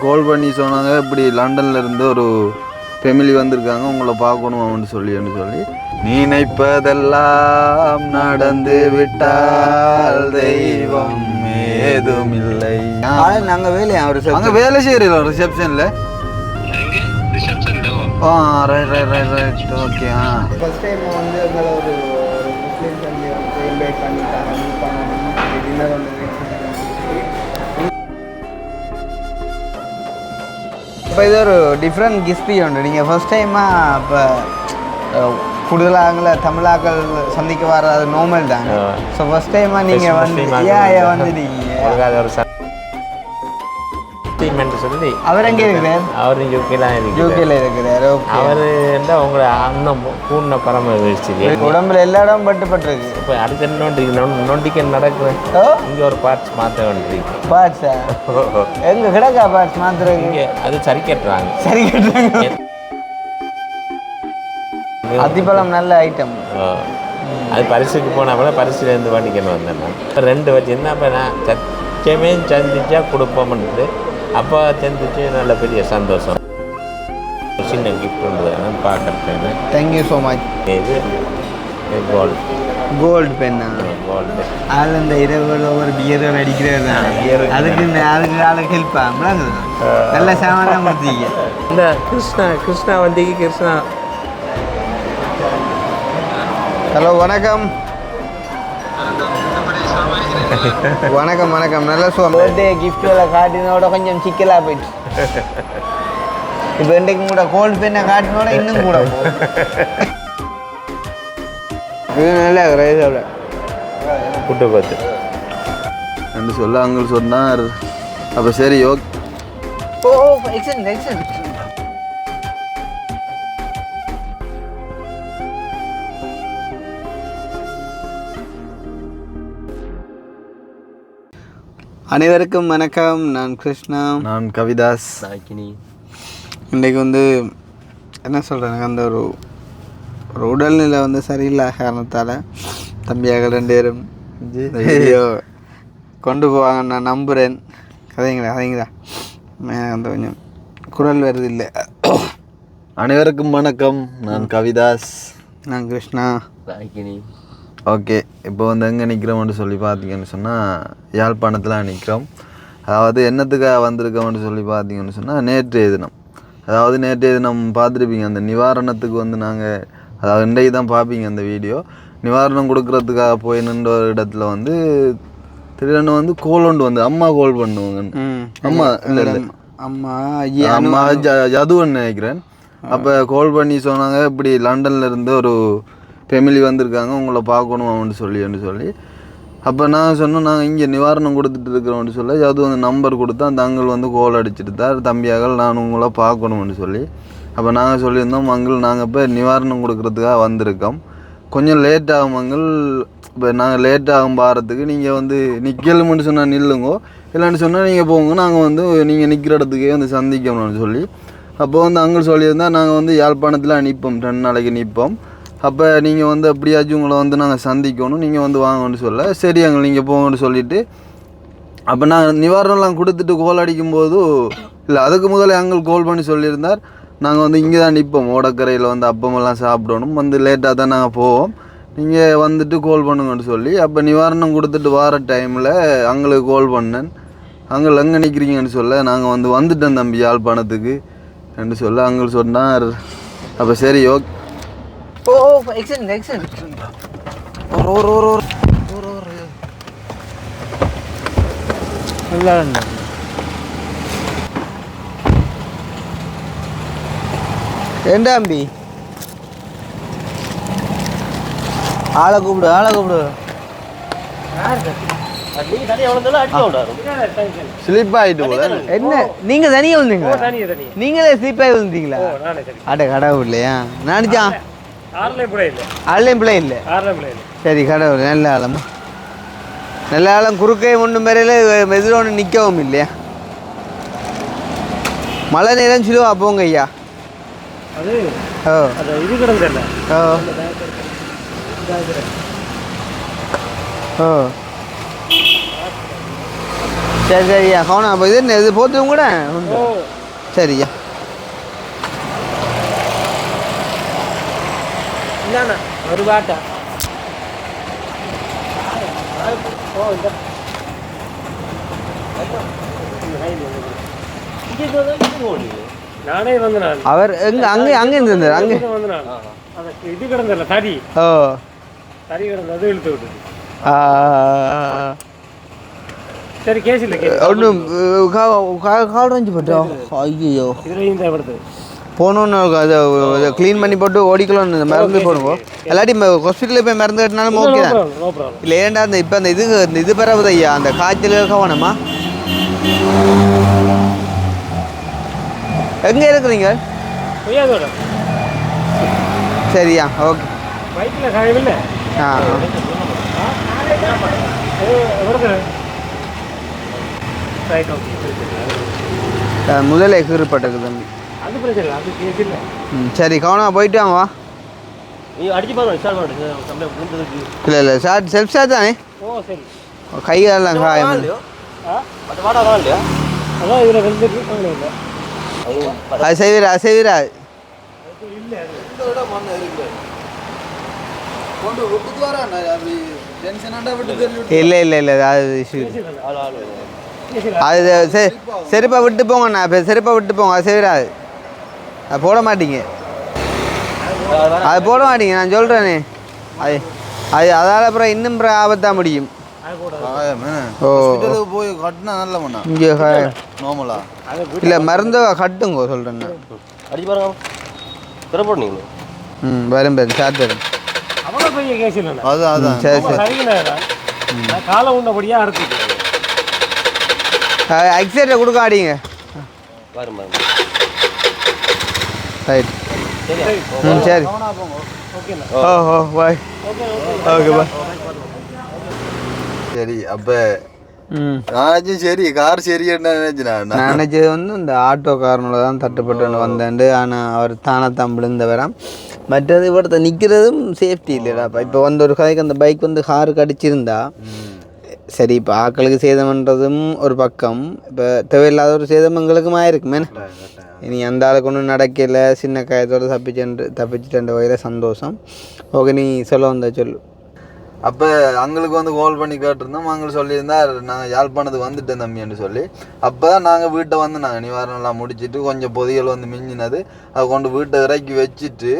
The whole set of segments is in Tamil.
கால் பண்ணி சொன்னாங்க, இப்படி லண்டன்ல இருந்து ஒரு ஃபேமிலி வந்திருக்காங்க, உங்களை பார்க்கணும்னு சொல்லி நினைப்பதெல்லாம் நடந்து விட்டால் தெய்வம் ஏதும் இல்லை. நாங்கள் வேலையா அங்கே வேலை செய்கிறோம் ரிசப்ஷனில். Right okay. ஃபர்ஸ்ட் டைம் வந்து எங்களை ஒரு முஸ்லீம் ஃபேமிலி வந்து இன்வைட் பண்ணிட்டாங்க, மீட் பண்ணணும், டின்னர் வந்து இப்போ இது ஒரு டிஃப்ரெண்ட் கிஸ்பி உண்டு. நீங்கள் ஃபர்ஸ்ட் டைமாக இப்போ கூடுதலாக தமிழாக்கள் சந்திக்க வர அது நார்மல் தாங்க. ஸோ ஃபர்ஸ்ட் டைமாக நீங்கள் வந்து வந்துட்டீங்க. சொல்லி அவர் எங்கே இருக்கிறார்? அவர் யூகேல இருக்கிறார். அவர் வந்து அவங்களோட அண்ணன் பூர்ண பரம வீழ்ச்சி உடம்புல எல்லா இடமும் பட்டுருக்கு. இப்போ அடுத்த நோண்டிக்க நடக்குது. இங்கே ஒரு பார்ட்ஸ் மாற்ற வேண்டியிருக்கு. பார்ட்ஸா எங்கே கிடக்கா பார்ட்ஸ் மாற்றுறது? இங்கே அது சரி கட்டுறாங்க. அத்திப்பழம் நல்ல ஐட்டம். அது பரிசுக்கு போனால் கூட பரிசுலேருந்து வண்டிக்கணும் வந்தேன் நான். 2 வச்சுருந்தேன். அப்போ நான் சத்தியமே சந்திச்சா கொடுப்போம்ன்றது. அப்போ சந்திச்சு நல்ல பெரிய சந்தோஷம். சின்ன கிஃப்ட் ஒன்று நான் பார்க்குறேன். Thank you so much. இது கோல்டு பெண்ணா? கோல்டு. அதில் இந்த இரவு ஒரு பியர் அடிக்கிறது தான். அதுக்கு ஹெல்ப் ஆகுது. நல்ல சாமான் கொடுத்தீங்க. இந்த கிருஷ்ணா வண்டிக்கு கிருஷ்ணா. ஹலோ வணக்கம். வணக்கம் வணக்கம். நல்ல பர்த்டே கிஃப்ட்களை காட்டினோட கொஞ்சம் சிக்கலாக போயிடுச்சு. இப்போ இன்றைக்கு கூட கோல்டு பெண்ணை காட்டினோட இன்னும் கூட நல்லா ரைஸோட புட்டு பார்த்து என்று சொல்ல அங்கே சொன்னார். அப்போ சரி ஓகே. எக்ஸலன்ட். அனைவருக்கும் வணக்கம். நான் கிருஷ்ணா. நான் கவிதாஸ். இன்றைக்கு வந்து என்ன சொல்கிறேன், அந்த ஒரு உடல்நிலை வந்து சரியில்லாத காரணத்தால் தம்பியாக 2 பேரும் வீடியோ கொண்டு போவாங்க நான் நம்புகிறேன். கதைங்களா அந்த கொஞ்சம் குரல் வருது இல்லை. அனைவருக்கும் வணக்கம். நான் கவிதாஸ். நான் கிருஷ்ணா. ஓகே, இப்போ வந்து எங்கே நிற்கிறோம்னு சொல்லி பார்த்தீங்கன்னு சொன்னால் யாழ்ப்பாணத்தில் நிற்கிறோம். அதாவது என்னத்துக்காக வந்திருக்கோம்னு சொல்லி பார்த்தீங்கன்னு சொன்னால் நேற்றைய தினம் பார்த்துருப்பீங்க. அந்த நிவாரணத்துக்கு வந்து நாங்கள் அதாவது இன்றைக்கு தான் பார்ப்பீங்க அந்த வீடியோ. நிவாரணம் கொடுக்கறதுக்காக போய் நின்ற ஒரு இடத்துல வந்து திடீர்னு வந்து கோல் வந்து அம்மா கோல் பண்ணுவாங்க. அம்மா ஜதுவன்னு நினைக்கிறேன். அப்போ கால் பண்ணி சொன்னாங்க, இப்படி லண்டனில் இருந்து ஒரு ஃபேமிலி வந்திருக்காங்க, உங்களை பார்க்கணும்னு சொல்லி. அப்போ நான் சொன்னோம், நாங்கள் இங்கே நிவாரணம் கொடுத்துட்டு இருக்கிறோம்னு சொல்லி அது வந்து நம்பர் கொடுத்தா அந்த அங்கிள் வந்து கோல் அடிச்சுட்டு தான், தம்பியாக்கள் நான் உங்களை பார்க்கணும்னு சொல்லி. அப்போ நாங்கள் சொல்லியிருந்தோம், அங்கிள் நாங்கள் இப்போ நிவாரணம் கொடுக்குறதுக்காக வந்திருக்கோம், கொஞ்சம் லேட் ஆகும் அங்கிள். இப்போ நாங்கள் லேட் ஆகும் பாரத்துக்கு நீங்கள் வந்து நிற்கலும்னு சொன்னால் நில்லுங்கோ, இல்லைன்னு சொன்னால் நீங்கள் போங்க, நாங்கள் வந்து நீங்கள் நிற்கிற இடத்துக்கே வந்து சந்திக்கணும்னு சொல்லி. அப்போ வந்து அங்கிள் சொல்லியிருந்தால் நாங்கள் வந்து யாழ்ப்பாணத்தில் நிற்போம், 2 நாளைக்கு நிற்போம். அப்போ நீங்கள் வந்து அப்படியாச்சும் உங்களை வந்து நாங்கள் சந்திக்கணும், நீங்கள் வந்து வாங்கன்னு சொல்ல, சரி அங்கே நீங்கள் போங்கன்னு சொல்லிவிட்டு, அப்போ நான் நிவாரணம்லாம் கொடுத்துட்டு கோல் அடிக்கும்போது இல்லை அதுக்கு முதல்ல அங்கே கோல் பண்ணி சொல்லியிருந்தார், நாங்கள் வந்து இங்கே தான் நிற்போம், ஓடக்கரையில் வந்து அப்பமெல்லாம் சாப்பிடணும், வந்து லேட்டாக தான் நாங்கள் போவோம், நீங்கள் வந்துட்டு கோல் பண்ணுங்கன்னு சொல்லி. அப்போ நிவாரணம் கொடுத்துட்டு வர டைமில் அங்களுக்கு கோல் பண்ணேன், அங்கே எங்கே நிற்கிறீங்கன்னு சொல்ல, நாங்கள் வந்து வந்துட்டோம் தம்பி யாழ்ப்பாணத்துக்கு என்று சொல்ல அங்கே சொன்னார். அப்போ சரி ஓகே. எக்ஸலன்ட். நல்லா ஏண்டாம்பி ஆளை கூப்பிடு. ஸ்லிப் ஆகிட்டு போல. என்ன நீங்க தனியா வந்தீங்களா? நீங்களே ஸ்லிப் ஆகி வந்தீங்களா? அட கடவுள் இல்லையா? நினைச்சா ஆன்லைன் பிள்ளை இல்லை. சரி கடவுள் நல்ல ஆழம் குறுக்கே ஒன்றும் மேலே மெதுல ஒன்று நிற்கவும் இல்லையா? மழை நேரம் சொல்லுவா போங்க ஐயா. இது கிடந்தல. சரி சரியா கவனம் அப்போ இது போத்தும் கூட உண்டு சரியா இல்லைண்ணா ஒரு பாட்டா நானே வந்து நான் அவர் எங்க அங்கே இருந்தார் அங்கே வந்து நான் இது கிடந்தல தடி ஓ தடி கிடந்தது அது இழுத்து விட்டுது சரி கேஸ் இல்லை ஒன்றும் காவடைஞ்சு போட்டோம் ஐயோ இதுலையும் தேவைப்படுது போகணுன்னு அதை க்ளீன் பண்ணி போட்டு ஓடிக்கலாம் இந்த மருந்து போடுவோம் இல்லாட்டி ஹாஸ்பிட்டலில் போய் மருந்து கட்டினாலும் ஓகே தான் நோ ப்ராப்ளம் இல்லை ஏன்டா அந்த இப்போ அந்த இது பரவுது ஐயா அந்த காய்ச்சல் கவனமா எங்கே இருக்கிறீங்க பொய்யாதோட சரியா ஓகே பைக்கில் காயவில்லை ஆ ரைட் ஓகே முதல்ல கீறுப்பட்டது தம்பி அது பிரச்சனை இல்லை அது கேஸ் இல்லை சரி கவனமாக போயிட்டு வாங்க வா நீ அடிச்சு பாருங்க ஸ்டார்ட் பண்ணுறது கம்ப்ளைண்ட் கொடுத்ததுக்கு இல்லை இல்லை ஷார்ட் செல்ஃப் ஷார்ட் தானே ஓ சரி கையெல்லாம் காயம் அது வாடா தான் இல்லையா அதான் இதில் வந்துருக்கு இல்லை அது செய்வீரா இல்லை இல்லை இல்லை அது இஷ்யூ அது செருப்பை விட்டு போங்கண்ணா இப்போ செருப்பை விட்டு போங்க அது செய்வீராது அது போட மாட்டீங்க அது போட மாட்டீங்க நான் சொல்கிறேனே அது அது அதால் அப்புறம் இன்னும் ஆபத்தாக முடியும் ஓ போய் கட்டினா நல்ல பண்ணா இங்கே நார்மலா இல்லை மருந்து கட்டுங்க சொல்கிறேன் அடிச்சு பாருங்க திற போடுனீங்களோ வரும் பேர் ஷார்ட் வரும் அவ்வளோ பெரிய கேஸ் இல்லைண்ணா அதான் சரி சரி சரிங்கண்ணா நான் காலை உண்டபடியாக அறுத்துட்டு எக்ஸைட்டை கொடுக்க ஆடிங்க வரும் பாருங்க ரைட் சரி ஓகேண்ணா ஓ பாய் ஓகே பாய் சரி அப்ப நானாச்சும் சரி கார் சரி என்ன நினைச்சேன் நான் நினச்சது வந்து இந்த ஆட்டோக்காரனோட தான் தட்டுப்பட்டு வந்தேன்ட்டு ஆனால் அவர் தானே தான் விழுந்த வரான் மற்றது இவர்த்த நிற்கிறதும் சேஃப்டி இல்லைடாப்பா இப்போ வந்து ஒரு கதைக்கு அந்த பைக் வந்து காருக்கு அடிச்சிருந்தா சரி இப்போ ஆக்களுக்கு சேதம்ன்றதும் ஒரு பக்கம் இப்போ தேவையில்லாத ஒரு சேதம் எங்களுக்கும் ஆயிருக்குமே இனி அந்த ஆளுக்கு ஒன்றும் நடக்கலை சின்ன காயத்தோடு தப்பிச்சுட்டு வகையில் சந்தோஷம் ஓகே நீ சொல்ல வந்த சொல்லு அப்போ அங்களுக்கு வந்து கால் பண்ணி கேட்டிருந்தோம் அங்களுக்கு சொல்லியிருந்தா நாங்கள் யாழ்ப்பாணத்துக்கு வந்துட்டேன் தம்பின்னு சொல்லி அப்போ தான் நாங்கள் வீட்டை வந்து நாங்கள் நிவாரணம்லாம் முடிச்சுட்டு கொஞ்சம் பொதிகள் வந்து மிஞ்சினது அதை கொண்டு வீட்டை இறக்கி வச்சுட்டு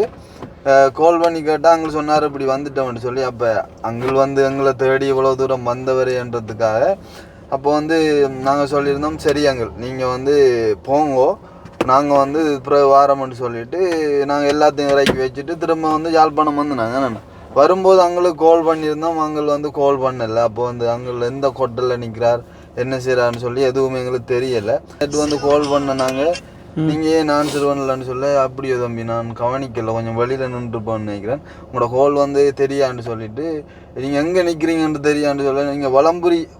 கால் பண்ணி கேட்டால் அங்கே சொன்னார் இப்படி வந்துட்டோம்னு சொல்லி அப்போ அங்கே வந்து எங்களை தேடி இவ்வளோ தூரம் வந்தவரேன்றதுக்காக அப்போ வந்து நாங்கள் சொல்லியிருந்தோம் சரி அங்கிள் நீங்கள் வந்து போங்கோ நாங்கள் வந்து வாரம்னு சொல்லிவிட்டு நாங்கள் எல்லாத்தையும் இறக்கி வச்சுட்டு திரும்ப வந்து யாழ்ப்பாணம் வந்து நாங்கள் வரும்போது அங்களுக்கு கால் பண்ணியிருந்தோம் அங்கே வந்து கால் பண்ணலை அப்போ வந்து அங்கே எந்த ஹோட்டலில் நிற்கிறார் என்ன செய்கிறாருன்னு சொல்லி எதுவுமே எங்களுக்கு தெரியலை நேற்று வந்து கால் பண்ண நாங்கள் நீங்கள் ஏன் ஆன்சர் பண்ணலன்னு சொல்ல அப்படியோ தம்பி நான் கவனிக்கலை கொஞ்சம் வெளியில் நின்றுப்போன்னு நினைக்கிறேன் உங்களோட கால் வந்து தெரியான்னு சொல்லிட்டு நீங்கள் எங்கே நிற்கிறீங்கன்னு தெரியான்னு சொல்ல நீங்கள்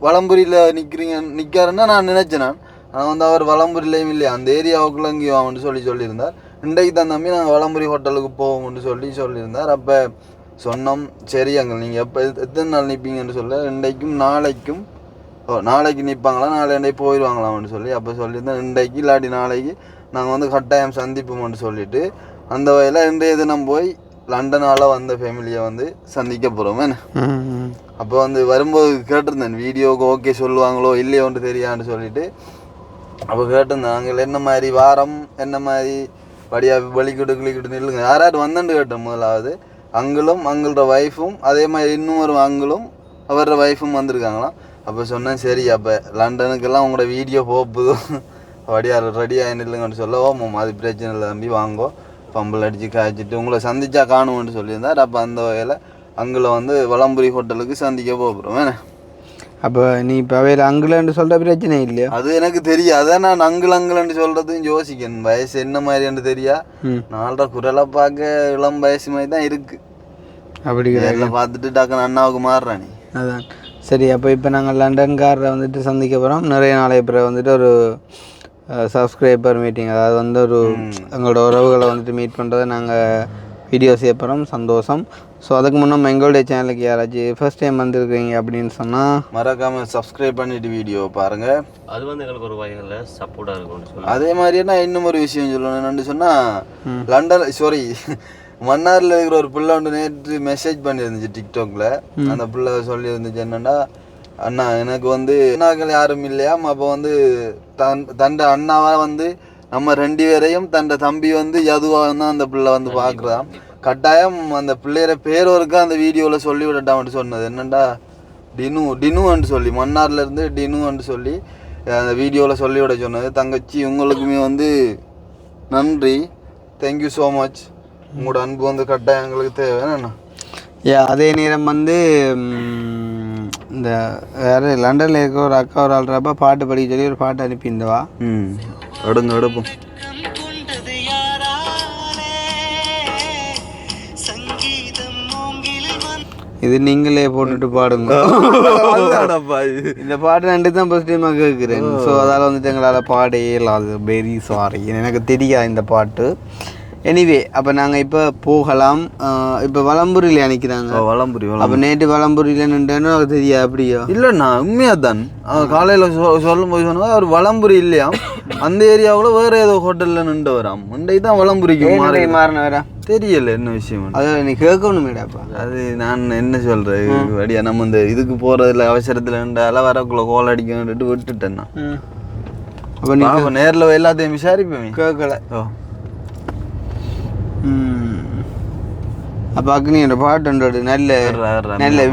வலம்புரியில் நிற்காருன்னா நான் நினச்சேன் ஆனால் வந்து அவர் வலம்புரியிலையும் இல்லையா அந்த ஏரியாவுக்குள்ள எங்கேயும் ஆகும்னு சொல்லியிருந்தார் இன்றைக்கு தான் தம்பி நாங்கள் வலம்புரி ஹோட்டலுக்கு போவோம்னு சொல்லியிருந்தார் அப்போ சொன்னோம் சரி அங்கே நீங்கள் எப்போ எத்தனை நாள் நிற்பீங்கன்னு சொல்ல இன்றைக்கும் நாளைக்கு நிற்பாங்களா நாளை போயிடுவாங்களாம்னு சொல்லி அப்போ சொல்லியிருந்தேன் இன்றைக்கு இல்லாட்டி நாளைக்கு நாங்கள் வந்து கட்டாயம் சந்திப்போம்னு சொல்லிட்டு அந்த வகையில் இன்றைய தினம் போய் லண்டனால் வந்த ஃபேமிலியை வந்து சந்திக்க போகிறோம் என்ன அப்போ வந்து வரும்போது கேட்டிருந்தேன் வீடியோவுக்கு ஓகே சொல்லுவாங்களோ இல்லையோன்னு தெரியான்னு சொல்லிட்டு அப்போ கேட்டிருந்தேன் நாங்கள் என்ன மாதிரி வாரம் என்ன மாதிரி வலிக்கிட்டு நில்லுங்க யாராவது வந்தேன்னு கேட்டேன் முதலாவது அங்கிளும் அங்களோட ஒய்ஃபும் அதே மாதிரி இன்னொரு அங்கிளும் அவரோட ஒய்ஃபும் வந்திருக்காங்களாம் அப்போ சொன்னேன் சரி அப்போ லண்டனுக்கெல்லாம் உங்களோட வீடியோ போகுதும் வடியார் ரெடியாக நில்லுங்கன்னு சொல்ல ஓமம் அது பிரச்சனை இல்லை தம்பி வாங்கோ பம்பல் அடித்து காய்ச்சிட்டு உங்களை சந்திச்சா காணுவோன்னு சொல்லியிருந்தார் அப்போ அந்த வகையில் அங்கே வந்து வலம்புரி ஹோட்டலுக்கு சந்திக்க போகிறோம் வேணே அப்போ நீ இப்போ அவையில் அங்குலன்னு சொல்கிற பிரச்சனை இல்லையா அது எனக்கு தெரியும் அதான் நான் அங்குலன்னு சொல்கிறதும் யோசிக்கணும் வயசு என்ன மாதிரின்னு தெரியா நாலரை குரலை பார்க்க இளம் வயசு மாதிரி தான் இருக்குது அப்படி எல்லாம் பார்த்துட்டு டக்குன்னு அண்ணாவுக்கு மாறுறானே அதான் சரி அப்போ இப்போ நாங்கள் லண்டன்காரரை வந்துட்டு சந்திக்க போகிறோம் நிறைய நாளைய பிறகு வந்துட்டு ஒரு சப்ஸ்கிரைபர் மீட்டிங் அதாவது வந்து ஒரு எங்களோட உறவுகளை வந்துட்டு மீட் பண்ணுறதை நாங்கள் வீடியோ செய்ய போகிறோம் சந்தோஷம் ஸோ அதுக்கு முன்னே எங்களுடைய சேனலுக்கு யாராச்சும் ஃபர்ஸ்ட் டைம் வந்திருக்கீங்க அப்படின்னு சொன்னால் மறக்காம சப்ஸ்கிரைப் பண்ணிட்டு வீடியோ பாருங்க. அது வந்து எங்களுக்கு ஒரு வகையில் சப்போர்ட்டாக இருக்கும்னு சொல்லி. அதே மாதிரியே நான் இன்னும் ஒரு விஷயம் சொல்லணும். என்னன்னு சொன்னா லண்டன் மன்னார்ல இருக்கிற ஒரு பிள்ளை வந்து நேற்று மெசேஜ் பண்ணியிருந்துச்சு டிக்டாக்ல. அந்த பிள்ளை சொல்லி இருந்துச்சு என்னன்னா, அண்ணா எனக்கு வந்து அண்ணாக்கள் யாரும் இல்லையாம். அப்போ வந்து தண்ட அண்ணாவா வந்து நம்ம 2 பேரையும் தண்ட தம்பி வந்து யதுவாக தான் அந்த பிள்ளை வந்து பார்க்குறான். கட்டாயம் அந்த பிள்ளையோட பேரோருக்கு அந்த வீடியோவில் சொல்லி விடட்டான்ட்டு சொன்னது என்னண்டா டினுன்னு சொல்லி மன்னார்ல இருந்து டினுன்னு சொல்லி அந்த வீடியோவில் சொல்லி விட சொன்னது. தங்கச்சி உங்களுக்குமே வந்து நன்றி, தேங்க்யூ ஸோ மச். உங்களோட அன்பு வந்து கட்டாயம் எங்களுக்கு தேவைன்னா. அதே நேரம் வந்து இந்த வேறு லண்டனில் இருக்க ஒரு அக்கா ஒரு ஆள்றப்ப பாட்டு படிக்க சொல்லி ஒரு பாட்டு அனுப்பியிருந்தவா. எடுப்போம். இது நீங்களே போட்டுட்டு பாடுங்க. இந்த பாட்டு 2 தான் ஃபர்ஸ்ட் டைமாக கேட்குறேன். ஸோ அதால் வந்துட்டு எங்களால் பாட இயலாது. வெரி சாரி, எனக்கு தெரியாது இந்த பாட்டு. எனிவே அப்போ நாங்கள் இப்போ போகலாம். இப்போ வலம்புரியில் அனுக்கிறாங்க. வலம்புரி. அப்போ நேற்று வலம்புரியில் நின்றுன்னு எனக்கு தெரியாது. அப்படியா? இல்லைண்ணா, உண்மையாக தான். காலையில் சொல்லும் போது சொன்னா அவர் வலம்புரி இல்லையா, அந்த ஏரியாவில் வேற ஏதோ ஹோட்டலில் நின்று வராம். முன்னைக்கு தான் வலம்புரிக்கு மாறின வரா தெரியல என்ன விஷயம். அது நீ கேட்கணுமேடாப்பா. அது நான் என்ன சொல்கிறேன், வடியா நம்ம இந்த இதுக்கு போகிறதுல அவசரத்தில் நின்றால வரக்குள்ள கோல் அடிக்கணுன்ட்டு விட்டுட்டேன்னா. அப்போ நீ நேரில் எல்லாத்தையும் விசாரிப்பேன். கேட்கல. அப்போ அக்னியோட பாட்டு நல்ல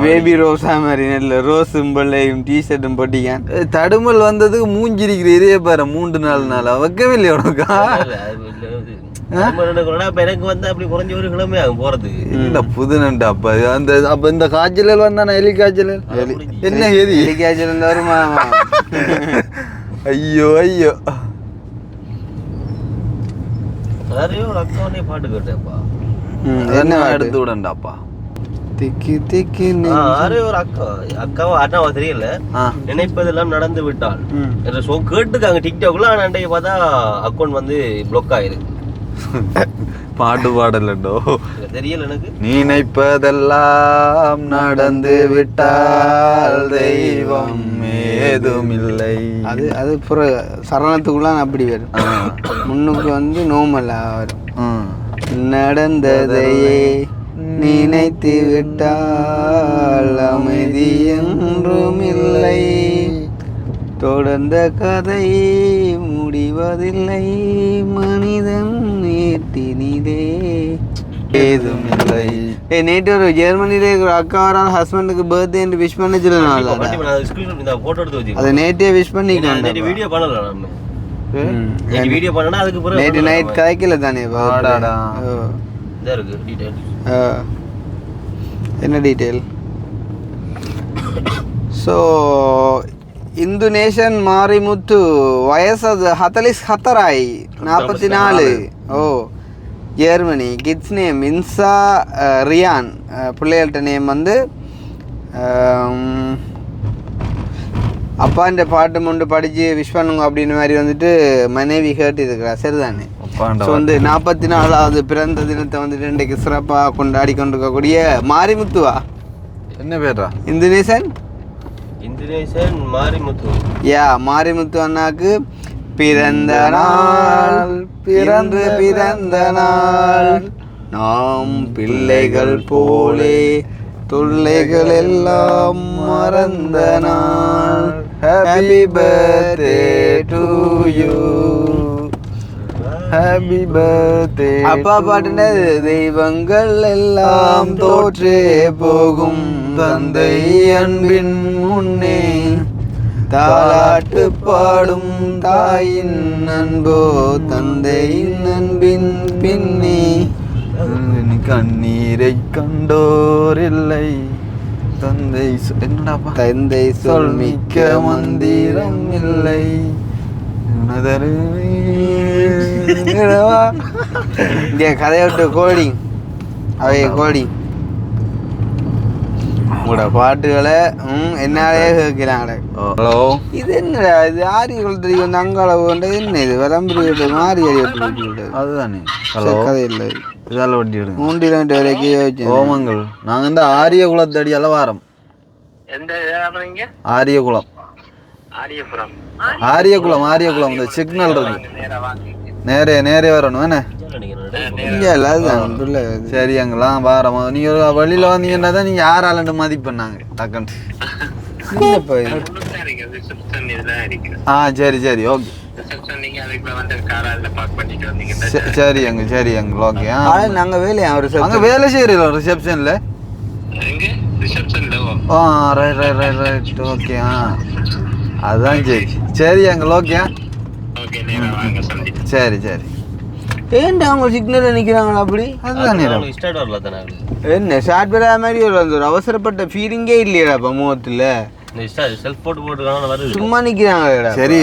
பேபி ரோஸா மாதிரி நல்ல ரோஸ் சிம்பிளையும் டிஷர்ட்டும் போட்டிக்கான். தடுமல் வந்ததுக்கு மூஞ்சிருக்கிற இதே பாரு 3-4 நாள் வைக்கவே இல்லையா உனக்கா? எனக்கு வந்து அப்படி குறைஞ்ச ஒரு கிழமை ஆகும் போறதுக்கு. இல்ல புது நண்டு அப்ப அந்த அப்ப இந்த காய்ச்சல் வந்தானா, எலி காய்ச்சல் என்ன எலி காய்ச்சல் வருமா? ஐயோ ஐயோ. ஒரு அக்காவனே பாட்டு கேட்டேன்ப்பா. என்ன எடுத்து விடண்டாப்பா. திக்கி திக்கி ஒரு அக்காவா அண்ணாவா தெரியல, நினைப்பதெல்லாம் நடந்து விட்டால் என்ற ஷோ கேட்டுக்காங்க டிக்டாக்ல. ஆனா அன்றைக்கு பார்த்தா அக்கௌண்ட் வந்து பிளாக் ஆயிருக்கு. பாட்டு பாடலண்டோ தெரியல எனக்கு. நினைப்பதெல்லாம் நடந்து விட்டால் தெய்வம் ஏதும் இல்லை. அது சரணத்துக்குள்ள அப்படி வரும். முன்னுக்கு வந்து நோமலா வரும். நடந்ததையே நினைத்து விட்டால் அமைதி என்றும் இல்லை, தொடர்ந்த கதை முடிவதில்லை, மனிதன் நேற்றினிலே ஏதும் இல்லை. நேற்று ஒரு ஜெர்மனியில ஒரு அக்கா வரால் ஹஸ்பண்டுக்கு பர்த்டே என்று விஷ் பண்ண சொல்லலாம். அதை நேற்றே விஷ் பண்ணிக்கலாம். வீடியோ பண்ணல, வீடியோ பண்ணா அதுக்கு பிறகு நேற்று நைட் கதைக்கல தானே. என்ன டீட்டெயில்? ஸோ இந்தோனேஷியன் மாரிமுத்து வயசு 44. Oh Germany. கிட்ஸ் நேம் இன்சா ரியான். பிள்ளைகள்கிட்ட நேம் வந்து அப்பான்ற பாட்டு முண்டு படித்து விஷ் பண்ணுங்க அப்படின்னு மாதிரி வந்துட்டு மனைவி கேட்டு இருக்கிறா. சரிதானே? ஸோ வந்து 44வது பிறந்த தினத்தை வந்துட்டு இன்றைக்கு சிறப்பாக கொண்டாடி கொண்டிருக்கக்கூடிய மாரிமுத்துவா. என்ன பேரா? இந்தோனேஷியன் மாரிமுத்து. மாரிமுத்து அண்ணாக்கு பிறந்த நாள், பிறந்த நாள், நாம் பிள்ளைகள் போலே தொல்லைகள் எல்லாம் மறந்த நாள். Happy birthday to you, happy birthday. அப்பா பாட்டுனது தெய்வங்கள் எல்லாம் தோற்றே போகும் தந்தை அன்பின் முன்னே, தாலாட்டு பாடும் தாயின் அன்போ தந்தையின் அன்பின் பின்னே, கண்ணீரை கண்டோர் இல்லை தந்தை என்னடாப்பா, தந்தை சொல் மிக்க மந்திரம் இல்லை. இங்கே கதையை விட்டு கோடி அவை கோடி உங்களோட பாட்டுகளை என்னாலே கேட்கலாம். ஹலோ, இது என்னடா இது ஆரியர்கள் தெரியும் வந்து அங்காளவு என்ன இது விளம்பரம் மாறி அறிவிட்டு அதுதானே. கதை இல்லை. இதால வட்டி எடுங்க 3 கிலோமீட்டர் வரைக்கும் யோசிச்சேன். ஓமங்கள் நாங்கள் இந்த ஆரிய குளத்தடியால் வாரம் ஆரியகுளம் ஆரியகுளம் இந்த சிக்னல் இருக்கு நேரே வரணும் என்ன இங்கே இல்லை அதுதான் பிள்ளை. சரி அங்கெல்லாம் வாரம் நீங்கள் வெளியில் வந்தீங்கன்னா தான் நீங்கள் யாராலண்டு மதிப்பண்ணாங்க டக்குன்ட்டு இல்லைப்பா இது. சரி ஓகே சரி அங்க ஓகே நாங்கள் வேலையா ஒரு அங்கே வேலை செய்கிறீங்களா ரிசப்ஷனில் ரைட் ஓகே அதுதான் சரி அங்கே ஓகே சரி ஏன்டா அவங்க சிக்னலில் நிற்கிறாங்களா அப்படி? அதுதான் ஸ்டார்ட் வரல தானே என்ன ஷார்ட் வரா மாதிரி ஒரு அவசரப்பட்ட ஃபீலிங்கே இல்லையாடா முகத்தில். செல்ஃப் போட்டு வருது சும்மா நிற்கிறாங்களா? சரி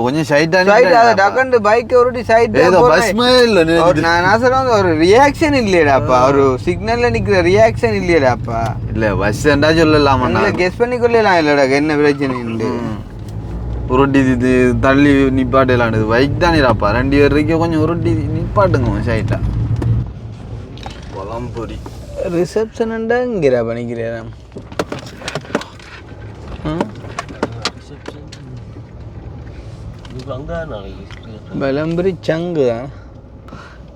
கொஞ்சம் சைட்டாக டக்குண்டு பைக்கை ஒரு சைட் ஏதோ பஸ்மே இல்லை நான் சொல்ல ஒரு ரியாக்ஷன் இல்லையடாப்பா, ஒரு சிக்னல்ல நிக்கிற ரியாக்ஷன் இல்லையடாப்பா. இல்லை பஸ் என்றா சொல்லலாமா கெஸ் பண்ணி கொள்ளலாம் இல்லடா என்ன பிரச்சனை உருட்டி இது தள்ளி நிப்பாட்டலான்னு பைக் தானேடாப்பா 2 பேர் இருக்க கொஞ்சம் உருட்டி நிப்பாட்டுங்க சைட்டா பொலம்பொரி ரிசப்ஷன்டா இங்கிறா பண்ணிக்கிறேன் பலம்பரி சங்கு தான்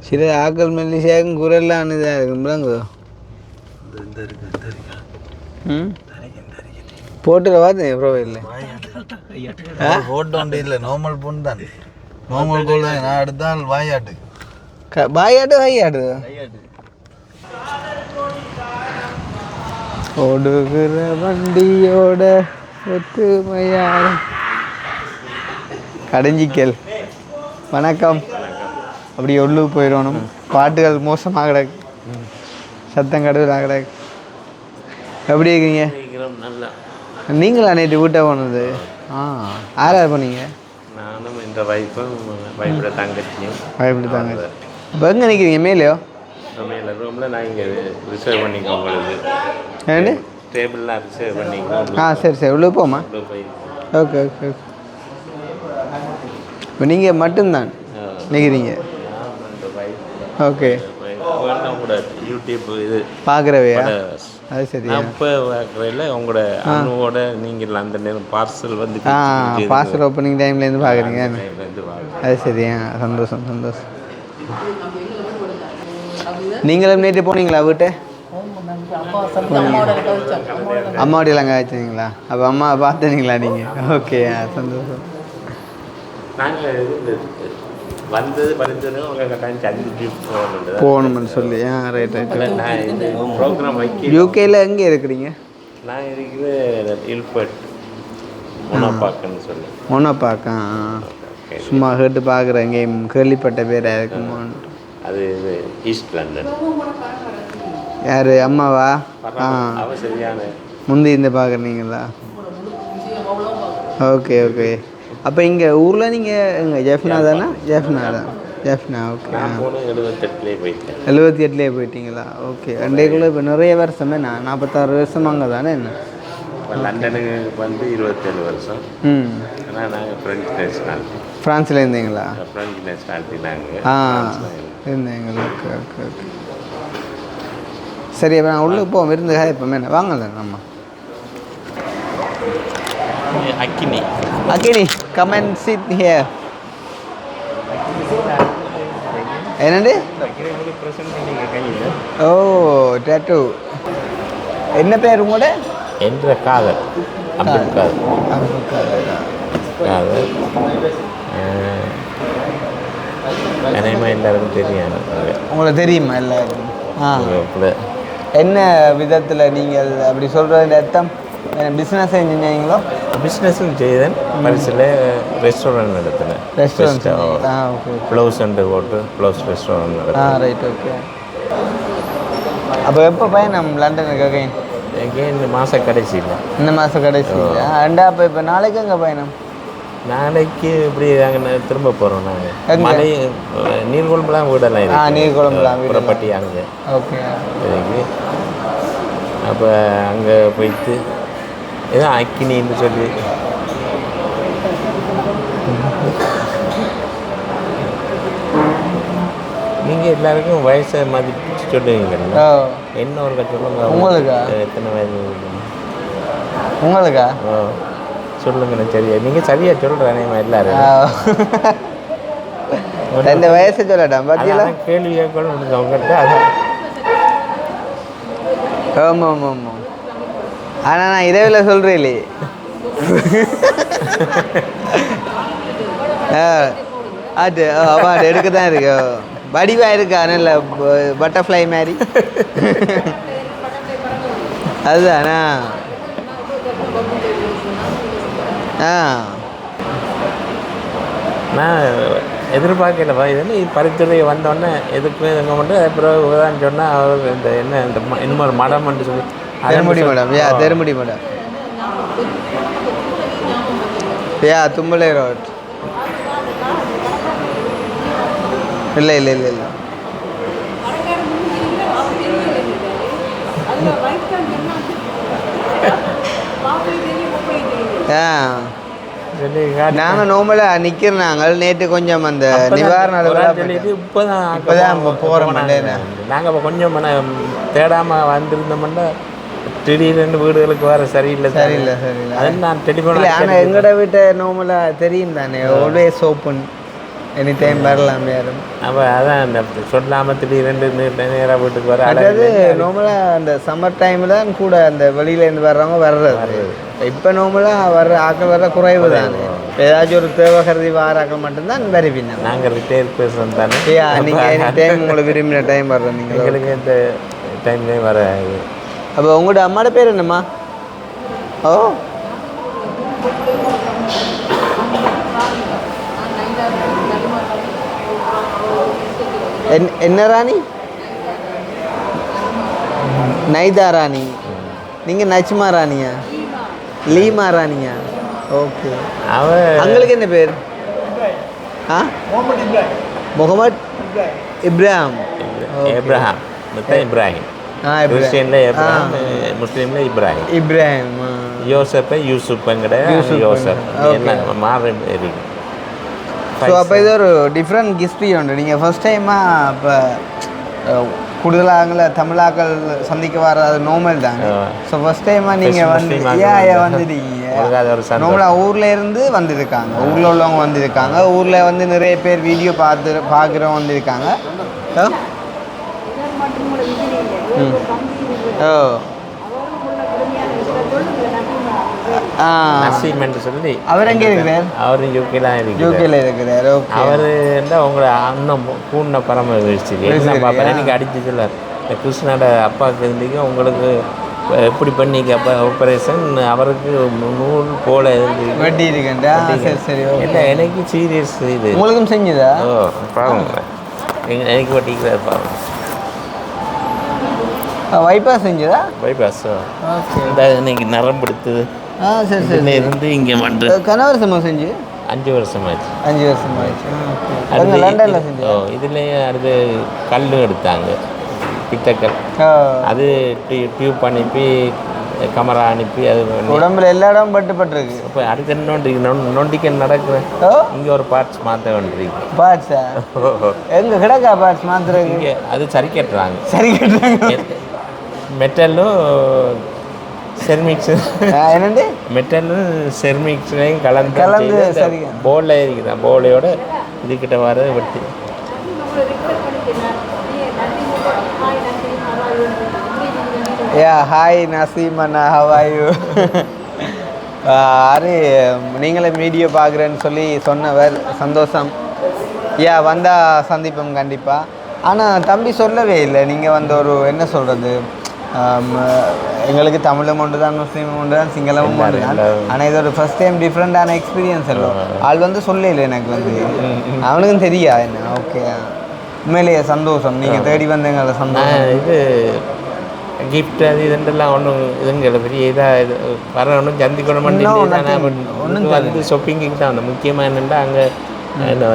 சில ஆக்கள் மெல்லி சேகம் குரல்லாம் இதாக இருக்கும்லாங்க. போட்டுல பார்த்தேன் ப்ரொஃபைல்ல போட்டு ஒன்று இல்லை நார்மல் பொண்ணு தான் நார்மல் கோல் தான் நான் எடுத்தால் வாயாட்டு வாயாட்டு ஓடுகிற வண்டியோட ஒத்துமையான கடைஞ்சிக்கல். வணக்கம். அப்படி உள்ளுக்கு போயிடணும். பாட்டுகள் மோசமாக கிடக்கு, சத்தம் கடவுளாக கிடக்கு. எப்படி இருக்கீங்க? நீங்களா நேற்று வீட்டை போனது? யார் போனீங்க? நானும் இந்த வைஃபோட தங்கச்சியும். இப்போ எங்கே நிற்கிறீங்க? மேலேயோ? மேலே ரூமில் நான் இங்கே ரிசர்வ் பண்ணிக்கோ உங்களுக்கு ஏன்னு டேபிள்லாம் ரிசர்வ் பண்ணிக்கோ. சரி உள்ளே போமா? போய் ஓகே இப்போ நீங்கள் மட்டும்தான் நிற்கிறீங்க? ஓகே. கூட யூடியூப் இது பார்க்குறவையா? அது சரி. இப்போ பார்க்குறதில்ல உங்களோட அனுவோட நீங்கள் அந்த நேரம் பார்சல் வந்து பார்சல் ஓப்பனிங் டைம்லேருந்து பார்க்குறீங்க. அது சரியா? சந்தோஷம். நீங்களும் நேற்று போனீங்களா வீட்டை? அம்மாவோடையெல்லாம் காய்ச்சிங்களா? அப்போ அம்மா பார்த்துனீங்களா நீங்கள்? ஓகே சந்தோஷம். நாங்கள் வந்தது பறிச்சது உங்கள் கட்டாயம் சந்திச்சு போகணும்னு சொல்லி. ரைட். ப்ரோக்ராம் வைக்க யூகேயில் எங்கே இருக்கிறீங்க? நான் இருக்கிற இல்பர்ட் மொனோபாக்குன்னு சொல்லி. மொனோபாக்கா? சும்மா கேட்டு பார்க்குறேன். எங்கேயும் கேள்விப்பட்ட பேராக இருக்குமோ? அது இது ஈஸ்ட் லண்டன். யார் அம்மாவா? அவ சரியான முந்தி இந்த பார்க்குறீங்களா? ஓகே. அப்போ இங்கே ஊரில் நீங்கள் எங்கே ஜெஃப்னா தானே? ஜெஃப்னா ஓகே. 78 போயிட்டேன். 78 போயிட்டீங்களா? ஓகே. அண்டைக்குள்ளே இப்போ நிறைய வருஷமே 46 வருஷம் அங்கே தானே? என்ன இப்போ லண்டனுக்கு வந்து 27 வருஷம். ஆனால் நாங்கள் ஃப்ரெஞ்ச் நேஷனாலிட்டி. ஃப்ரான்ஸில் இருந்தீங்களா? ஃப்ரெஞ்ச் நேஷனாலிட்டி நாங்கள் இருந்தீங்களா? ஓகே. சரி அப்போ நான் உள்ளே போவோம். இருந்து எப்போமே வாங்கல நம்ம அக்கினி come and sit here. என்னது? ஓ டேட்டூ. என்ன பேர் உங்களோட? என்ற காதல் அப்துல் காதல். எல்லாருக்கும் தெரியும். உங்களுக்கு தெரியுமா எல்லாருக்கும்? என்ன விதத்தில் நீங்கள் அப்படி சொல்கிறது அர்த்தம்? பிஸ்னஸ் செஞ்சீங்களோ? பிஸ்னஸும் செய்தேன். பரிசில் ரெஸ்டாரண்ட் நடத்தினேன். ரெஸ்டாரண்ட். ப்ளவுஸ் அண்டு போட்டு ப்ளவுஸ் ரெஸ்டாரண்ட் நடத்தினேன். Right okay. அப்போ எப்போ பயணம் லண்டனுக்கு? இந்த மாதம் கடைசியில். இந்த மாதம் கடைசியில் அண்டா. அப்போ இப்போ நாளைக்கு எங்கே பயணம்? நாளைக்கு இப்படி நாங்கள் திரும்ப போகிறோம். நாங்கள் மலை நீர்கொழும்புலாம் வீடெல்லாம் இருக்கு. நீர்கொழும்புலாம் புறப்பட்டி அங்கே. ஓகே. சரிங்க. அப்போ அங்கே போயிட்டு இதான் அக்கினின்னு சொல்லி நீங்கள் எல்லாருக்கும் வயசை மதிப்பிச்சு சொல்லுவீங்க. ஓ என்ன ஒரு சொல்லுங்க. உங்களுக்கா? எத்தனை வயது? உங்களுக்கா? ஓ சொல்லுங்கண்ணே. சரியா நீங்கள் சரியாக சொல்கிறேன் எல்லாரும். இந்த வயசை சொல்லட்டான் பார்த்தீங்களா? கேள்வி கேட்கணும் முடிஞ்ச அவங்ககிட்ட. அதான் ஆமாம் ஆமாம் ஆமாம். ஆனால் நான் இரவில் சொல்கிறேன் இல்லையே. அது அவார்டு எடுக்க தான் இருக்கு. வடிவாக இருக்கா நல்ல பட்டர்ஃப்ளை மாதிரி. அதுதானா? நான் எதிர்பார்க்கலப்பா. இது பரிந்துரை வந்தோடனே எதுக்கு எங்கே மட்டும் அப்புறம் தான் சொன்னால் அவர் இந்த என்ன இந்த இன்னும் ஒரு மடம்னு சொல்லி தெருமுடி மேடம். தெருமுடி மேடம். தும்பலை ரோட். இல்லை இல்லை இல்லை இல்லை. நாங்கள் நோம்பலாக நிற்கிற நாங்கள் நேற்று கொஞ்சம் அந்த நிவாரண இப்போதான் போகிறோம். நாங்கள் இப்போ கொஞ்சம் தேடாமல் வந்திருந்தோம்னா திடீர்னு வீடுகளுக்கு வர சரியில்லை சரியில்லை. அது நான் டெலிஃபோன். ஆனால் எங்களோட வீட்டை நோம்பலாக தெரியும் தானே, ஆல்வேஸ் ஓப்பன், எனி டைம் வரலாம் யாரும். அப்போ அதான் அந்த சொல்லாமல் திடீர்னு நேராக வீட்டுக்கு வர. அதாவது நார்மலாக அந்த சம்மர் டைமில் தான் கூட அந்த வெளியிலேருந்து வர்றவங்க வர்றது. இப்போ நார்மலாக வர்ற ஆக்கள் வர்ற குறைவு தானே. ஏதாச்சும் ஒரு தேவை கருதி வார ஆக்கள் மட்டும்தான் வருவீங்க. நாங்கள் ரிட்டையர் பேசுகிறோம் தானே. நீங்கள் எனி டைம் உங்களை விரும்பின டைம் வர்றோம். நீங்கள் எங்களுக்கு இந்த டைம்லேயும் வர. அப்போ உங்களோட அம்மாவோட பேர் என்னம்மா? ஓ என்ன ராணி? நைதா ராணி. நீங்கள் நச்மா ராணியா? லீமா ராணியா? ஓகே. அவங்களுக்கு என்ன பேர்? முகமது இப்ராஹிம். இப்ராஹிம் இப்ராஹிம். கிறிஸ்டியன்ல இப்ராஹிம், முஸ்லீம்ல இப்ராஹிம். இப்ராஹிம். யோசப் யூசுப்ங்கிற யோசப் என்ன மாறி இருக்கு. ஸோ அப்போ இது ஒரு டிஃப்ரெண்ட் ஹிஸ்ட்ரி உண்டு. நீங்கள் ஃபர்ஸ்ட் டைமாக இப்போ கூடுதலாக தமிழாக்கள் சந்திக்க வர அது நார்மல் தாங்க. ஸோ ஃபர்ஸ்ட் டைமாக நீங்கள் வந்து வந்துட்டீங்க. நார்மலாக ஊரில் இருந்து வந்திருக்காங்க, ஊரில் உள்ளவங்க வந்திருக்காங்க, ஊரில் வந்து நிறைய பேர் வீடியோ பார்க்குறவங்க வந்திருக்காங்க. ஓ சொல்லி அவர் எங்கே இருக்கிறார்? அவர் யூகேல இருக்கிறார். அவர் உங்களை அண்ணன் கூண்ண பரம வச்சு பார்ப்பேன். எனக்கு அடிச்சு சொல்லார் கிருஷ்ணோட அப்பாவுக்கு இருந்தீங்க உங்களுக்கு எப்படி பண்ணிக்க அப்போ ஆப்ரேஷன் அவருக்கு நூல் போல இருந்து வெட்டி இருக்கேன்டா. சரி சரி. இல்லை எனக்கு சீரியஸ் இது உங்களுக்கும் செஞ்சுதா? ஓ பாருங்க எனக்கு வெட்டிக்கிறார் பாருங்க. பைபாஸ் செஞ்சதா? பைபாஸ். இந்த இன்னைக்கு நரம்பு எடுத்தது. சரி சரி. இருந்து இங்கே வந்து கன வருஷமா செஞ்சு? 5 வருஷமாச்சு. 5 வருஷமாச்சு. லண்டனில் செஞ்சு. இதுலேயே அடுத்து கல்லும் எடுத்தாங்க, பித்தக்கல். அது டியூப் அனுப்பி கேமரா அனுப்பி அது உடம்புல எல்லா இடமும் பட்டுருக்கு. இப்போ அடுத்து நொண்டிக்க நடக்குறேன். இங்கே ஒரு பார்ட்ஸ் மாற்ற வேண்டியிருக்கு. பார்ட்ஸா? எங்கே கிடக்கா பார்ட்ஸ் மாற்றுறது? இங்கே அது சரி கட்டுறாங்க. சரி கட்டுறாங்க. மெட்டலும் செர்மிக்ஸ் என்னண்டு மெட்டலும் செர்மிக்ஸ்லையும் கலந்து சரி போலில் இருக்குதான். போலையோட இதுக்கிட்ட வர வெட்டி. Hi Naseem Anna, how are you? Array நீங்களே வீடியோ பார்க்குறேன்னு சொல்லி சொன்னவர் சந்தோஷம். வந்தால் சந்திப்போம் கண்டிப்பாக. ஆனால் தம்பி சொல்லவே இல்லை நீங்கள் வந்து ஒரு என்ன சொல்கிறது, எங்களுக்கு தமிழும் ஒன்று தான், முஸ்லீமும் ஒன்று தான், சிங்களமும் ஒன்று தான். ஆனால் இது ஒரு ஃபஸ்ட் டைம் டிஃப்ரெண்ட்டான எக்ஸ்பீரியன்ஸ் எல்லாம். ஆள் வந்து சொல்லல எனக்கு வந்து, அவனுக்கும் தெரியா என்ன. ஓகே, உண்மையிலேயே சந்தோஷம். நீங்கள் தேடி வந்தீங்கள சந்தோஷம். இது கிஃப்ட் அது இதெல்லாம் ஒன்றும் இதுங்களை பெரிய இதாக இது வர ஒன்றும் சந்திக்கணும் ஒன்றும் வந்து ஷாப்பிங்க்கு தான் வந்தோம். முக்கியமாக என்னென்னா அங்கே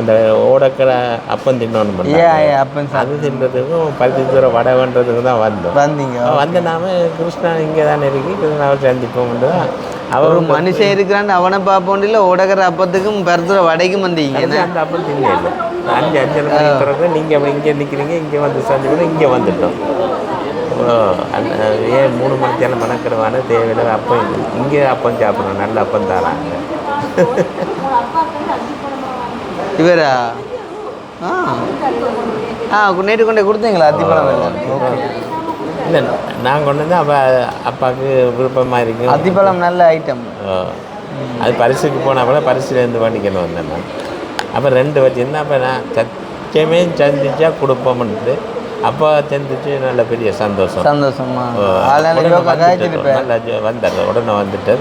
அந்த ஓடக்கடை அப்பம் தின்னோன்னு பண்ணேன். அது தின்றதுக்கும் பருத்தி தூரம் வடை பண்ணுறதுக்கும் தான் வந்தீங்க. வந்து நாம கிருஷ்ணா இங்கே தானே இருக்கு, கிருஷ்ணாவை சந்திப்போம் தான். அவர் மனுஷன் இருக்கிறான்னு அவனை பார்ப்போம். இல்லை ஓடக்கிற அப்பத்துக்கும் பருத்துற வடைக்கும் வந்தீங்க. அந்த அப்பம் தின்ன இல்லை. 5:30 மணிக்கு பிறகு நீங்கள் இங்கே நிற்கிறீங்க, இங்கே வந்து சேர்ந்து இங்கே வந்துட்டோம். ஏன் 3 மணிக்கு மணக்கிறவான தேவையில்லை. அப்போ இங்கே அப்பம் சாப்பிட்றோம், நல்ல அப்பம் தராங்க. இவரா? நேற்று கொண்டே கொடுத்தீங்களா அத்திப்பழம்? இல்லை, நான் கொண்டு வந்து அப்பாவுக்கு விருப்பமாக இருக்கும். அத்திப்பழம் நல்ல ஐட்டம். அது பரிசுக்கு போனால் கூட பரிசுலேருந்து வாங்கிக்கணும் வந்தேன் நான். அப்போ 2 வச்சுருந்தேன். அப்போ நான் சத்தியமே சந்திச்சா கொடுப்போம்ன்ட்டு அப்போ சந்திச்சு நல்ல பெரிய சந்தோஷமா வந்தார். உடனே வந்துட்டு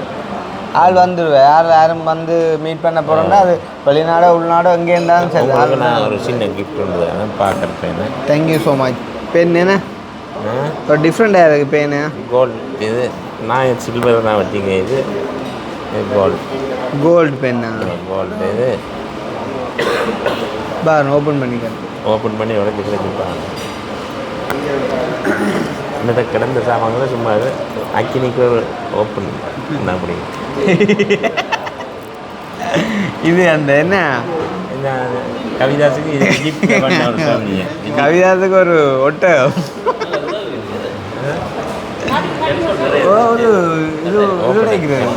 ஆள் வந்துடுவேன். யாரும் வந்து மீட் பண்ண போகிறோம்னா அது வெளிநாடோ உள்நாடோ எங்கே இருந்தாலும் சரி. நான் ஒரு சின்ன கிஃப்ட் உண்டு பார்க்குறேன். Thank you so much. பென் என்ன ஒரு டிஃப்ரெண்ட்டாக இருக்குது பென்னு. கோல்டு இது, நான் சில்வர் தான் வச்சுங்க. இது கோல்டு பென்னா? கோல்டு இது பாருங்க, ஓப்பன் பண்ணிக்கிறேன். ஓப்பன் பண்ணி உடச்சி கிடைச்சிப்பாங்க. இந்த கிடந்த சாமான்கள் சும்மா அக்கினிக்கு ஒரு ஓப்பன் பண்ண அப்படி. இது அந்த என்ன கவிதாசுக்கு கவிதாசுக்கு ஒரு ஒட்டை ஒரு இது அடிக்கிறது.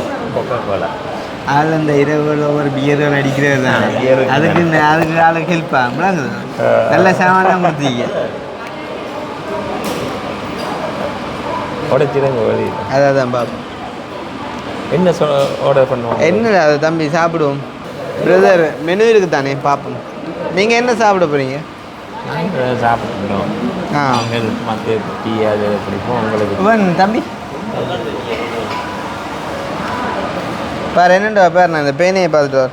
அதில் இந்த இரவு ஒரு பியர்கள் அடிக்கிறது தான். அதுக்கு ஆளுக்கு ஹெல்ப்பா முழங்குது. நல்ல சாமான் கொடுத்தீங்க. உடைச்சிருங்க வழி. அதான் பாப்போம் என்ன ஆர்டர் பண்ணுவோம். என்ன அது தம்பி சாப்பிடுவோம். பிரதர் மெனு இருக்குது தானே, பார்ப்போம். நீங்கள் என்ன சாப்பிட போகிறீங்க? சாப்பிடுறோம். மற்ற டீ அது பிடிப்போம் உங்களுக்கு. தம்பி பாரு என்னண்டா பேர், நான் இந்த பேனையை பார்த்துட்டு வர.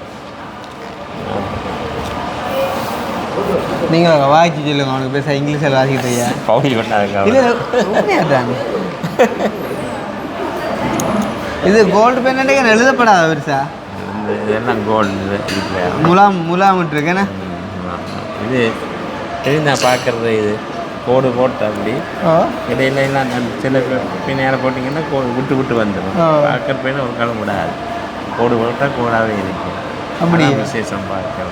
நீங்கள் வாய்ச்சி சொல்லுங்க. அவனுக்கு பேச இங்கிலீஷில் வாசிக்கிட்டு ஐயா பவுடி பண்ணாங்க. இது கோல்டு பென் எழுதப்படாத பெருசா? இதெல்லாம் கோல்டு முலாம் விட்டுருக்கேண்ணே. இது நான் பார்க்குறது இது கோடு போட்டு அப்படி இடையில எல்லாம் சில நேரம் போட்டிங்கன்னா விட்டு விட்டு வந்துடும். பார்க்குற பையனை ஒரு காலம் விடாது. கோடு போட்டால் கோடாகவே இருக்கும். அப்படி விசேஷம் பார்க்க.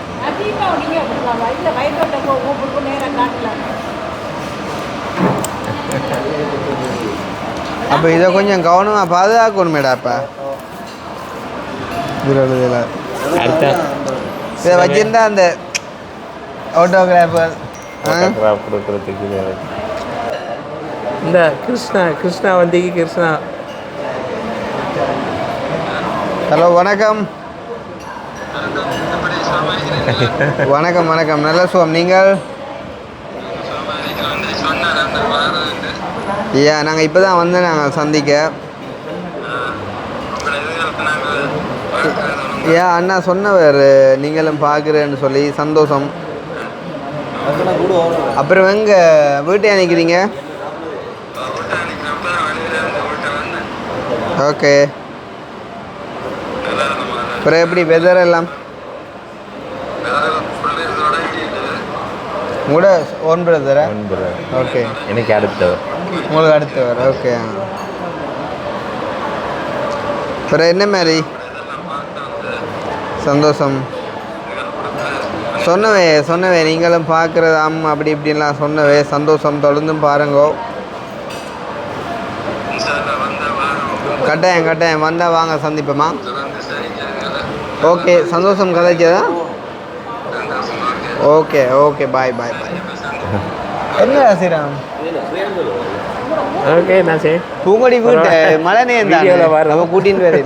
அப்போ இதை கொஞ்சம் கவனமாக பாதுகாக்கணுமேடாப்பா. இதில் இதை வச்சிருந்தா அந்த ஆட்டோகிராஃபர் கொடுக்குறதுக்கு இந்த கிருஷ்ணா வந்திக்கு கிருஷ்ணா. ஹலோ, வணக்கம். வணக்கம் வணக்கம். நல்ல சுகம். நீங்கள்? ஐயா நாங்கள் இப்போ தான் வந்து நாங்கள் சந்திக்க. ஐயா அண்ணா சொன்னவர் நீங்களும் பார்க்குறேன்னு சொல்லி சந்தோஷம். அப்புறம் எங்கே வீட்டை நினைக்கிறீங்க? ஓகே. அப்புறம் எப்படி வெதர் எல்லாம்? கூட ஓன் பிரதரா? ஓகே. எனக்கு அடுத்தவர். உங்களுக்கு அடுத்தவர். ஓகே. அப்புறம் என்ன மாதிரி சந்தோஷம்? சொன்னவே நீங்களும் பார்க்குறது அப்படி இப்படின்லாம் சொன்னவே சந்தோஷம். தொடர்ந்தும் பாருங்கோ. கட்டாயம் வந்தால் வாங்க சந்திப்போமா? ஓகே. சந்தோஷம் கதைச்சதா? Okay bye. என்ன ஸ்ரீராம்? ஓகே. நான் சரி பூங்கொடி வீட்டு மழை நேரம் கூட்டின்னு வேறு.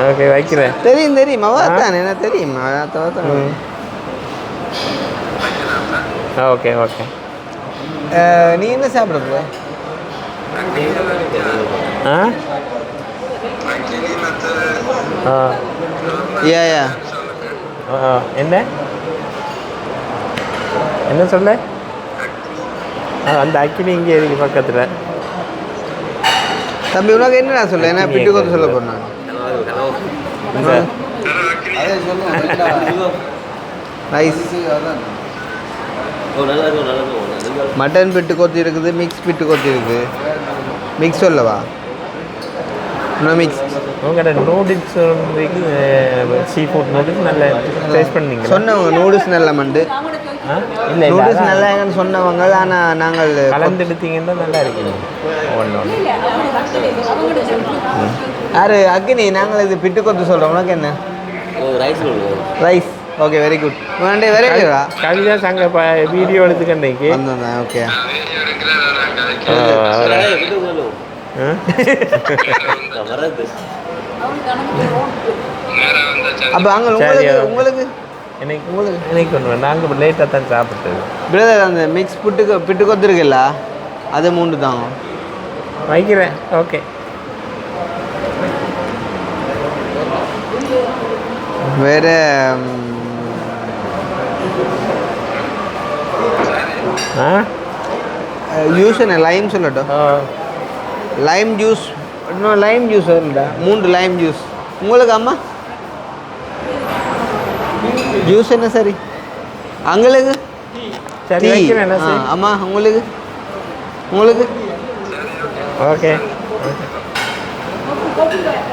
ஓகே வைக்கிறேன். தெரியும் அவதான் என்ன தெரியும். ஓகே. நீ என்ன சாப்பிட போ? யா என்ன சொல்ல? அந்த அக்கினி இங்கே இருக்கு பக்கத்தில். தம்பி உனக்கு என்ன நான் சொல்ல? என்ன பிட்டு கொத்து சொல்ல போறேன். நைஸ். மட்டன் பிட்டு கொத்தி இருக்குது, மிக்ஸ் பிட்டு கொத்தி இருக்குது. மிக்ஸ் சொல்லவா? No mix. உங்களோட நூடுல்ஸ் சீ ஃபுட் நூடுல்ஸ் நல்லா டேஸ்ட் பண்ணீங்க. சொன்னவங்க நூடுல்ஸ் நல்ல மண்டு இல்லை நூடுல்ஸ் நல்லாங்கன்னு சொன்னவங்க. ஆனால் நாங்கள் கலந்து எடுத்தீங்கன்னா நல்லா இருக்குங்க. ஒன்று யாரு அக்னி நாங்கள் இது பிட்டு கொத்து சொல்கிறோம். உனக்கு என்ன ரைஸ்? Okay very good. வேண்டே வேற கவிதா சங்க வீடியோ எடுத்துக்கண்டைக்கு வந்தேன். ஓகே அப்போ அங்கே உங்களுக்கு எனக்கு ஒன்று நாங்கள் லேட்டாக தான் சாப்பிட்டது. பிரதர் அந்த மிக்ஸ் பிட்டு கொத்து இருக்குல்ல அது 3 தாங்க வைக்கிறேன். ஓகே வேற ஜூஸ் என்ன லைம் சொல்லட்டும். லைம் ஜூஸ் இன்னும் லைம் ஜூஸ் வரும்டா. 3 லைம் ஜூஸ் உங்களுக்கு. அம்மா ஜூஸ் என்ன சரி உங்களுக்கு? சரி வைக்கிறேன். அம்மா உங்களுக்கு உங்களுக்கு ஓகே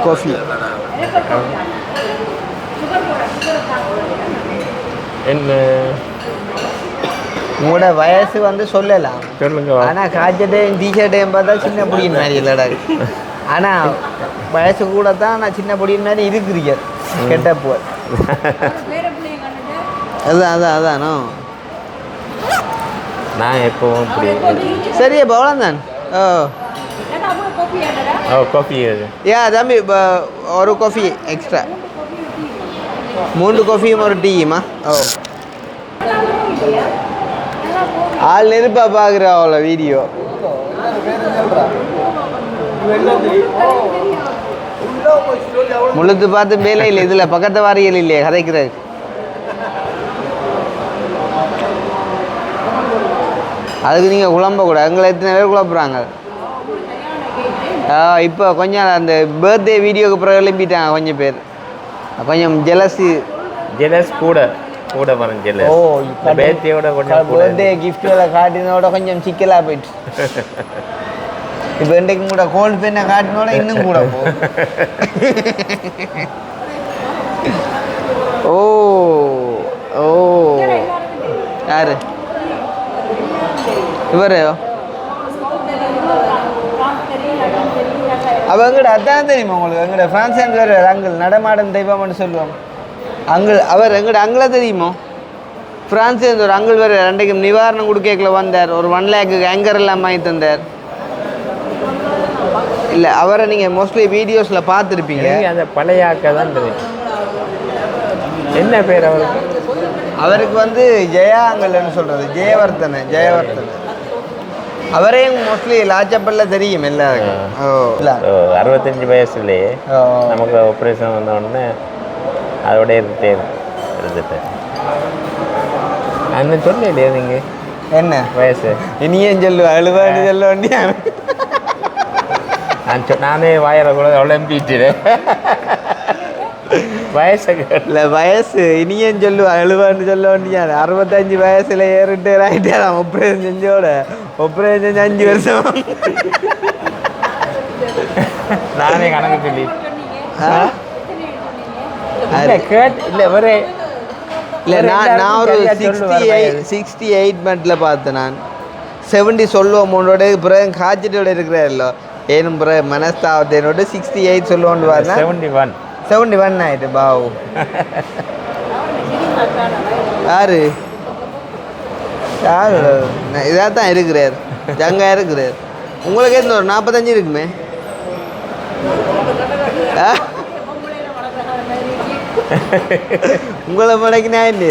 காஃபி. என்ன உங்களோட வயசு வந்து சொல்லலாம் சொல்லுங்க. ஆனால் காய்ச்சட்டையும் டிஷர்ட்டையும் பார்த்தா சின்ன பொடியின் மாதிரி இல்லைடா. ஆனால் வயசு கூட தான் நான் சின்ன பொடியின் மாதிரி இருக்கிறீங்க. கெட்ட போய் அதானோ நான் எப்பவும் இப்படி சரி அப்போ அவ்வளோதான். காஃபி யா தம்பி ஒரு காஃபி எக்ஸ்ட்ரா 3 காஃபியும் ஒரு டீயுமா? ஆள் நெருப்பா பார்க்குறா அவ்வளோ வீடியோ. முழுத்து பார்த்து மேலே இல்லை. இதில் பக்கத்து வாரியல் இல்லையே கதைக்கிறது. அதுக்கு நீங்கள் குழம்பக்கூடாது. எங்களை எத்தனை பேர் குழப்புறாங்க. இப்போ கொஞ்சம் அந்த பர்த்டே வீடியோக்கு பிறகு எழுப்பிட்டாங்க கொஞ்சம் பேர். கொஞ்சம் ஜெலஸ் கூட வரும் ஜெலஸ். பர்த்டேயோட கொஞ்சம் பர்த்டே கிஃப்டோட காட்டினோட கொஞ்சம் சிக்கலாக போயிட்டு. இப்போ இன்றைக்கு கூட கோல்டு பெண்ணை காட்டினோட இன்னும் கூட போ. ஓ ஓ யாரு இவரு? அப்போ எங்கட அதான் தெரியுமா உங்களுக்கு? எங்கட ஃப்ரான்ஸ் வேறு அங்கிள் நடமாடும் தெய்வம்னு சொல்லுவோம். அங்கிள் அவர் எங்கட அங்கிளை தெரியுமோ? ஃப்ரான்ஸ் ஒரு அங்கிள் வேறு ரெண்டைக்கும் நிவாரணம் கொடுக்கல வந்தார். ஒரு 1 lakh ஆங்கர் எல்லாம் வாங்கி தந்தார். இல்லை அவரை நீங்கள் மோஸ்ட்லி வீடியோஸில் பார்த்துருப்பீங்க. அந்த பழைய ஆக்கா தான் தெரியும். என்ன பேர் அவருக்கு? அவருக்கு வந்து ஜெயாங்கல்னு சொல்கிறது. ஜெயவர்த்தனை. அவரையும் மோஸ்ட்லி லாச்சப்பல்ல தெரியும் எல்லாருக்கும். 65 வயசுலேயே நமக்கு ஆப்ரேஷன் வந்த உடனே அதோட இருந்துட்டேன். அண்ணன் சொல்லலையே நீங்கள் என்ன வயசு? இனியும் சொல்லு அழுவான்னு சொல்ல வேண்டிய நானே வாயில கூட ஒலம்பிட்டேன். வயசு இல்லை வயசு இனியும் சொல்லு அழுவான்னு சொல்ல வேண்டிய 65 வயசுல ஏறிட்டு ஆகிட்டே ஆப்ரேஷன் செஞ்சோட ஆப்ரேஷன் செஞ்சு 5 வருஷம் நானே கணக்கு சொல்லி இல்லை ஒரே இல்லை நான் ஒரு 68 மந்த்தில் பார்த்தேன். நான் 70 சொல்லுவோம் உன்னோட பிறகு காய்ச்சலோட இருக்கிறாரല്ലോ ஏனும் பிறகு மனஸ்தாவத்தோட 68 சொல்லுவோன்னு பார்த்தேன். 71 ஆயிட்டு பாவு. யாரு இதாக தான் இருக்கிறார். ஜங்கா இருக்கிறார். உங்களுக்கு எந்த ஒரு 45 இருக்குமே. உங்களை மடக்கு நான் என்ன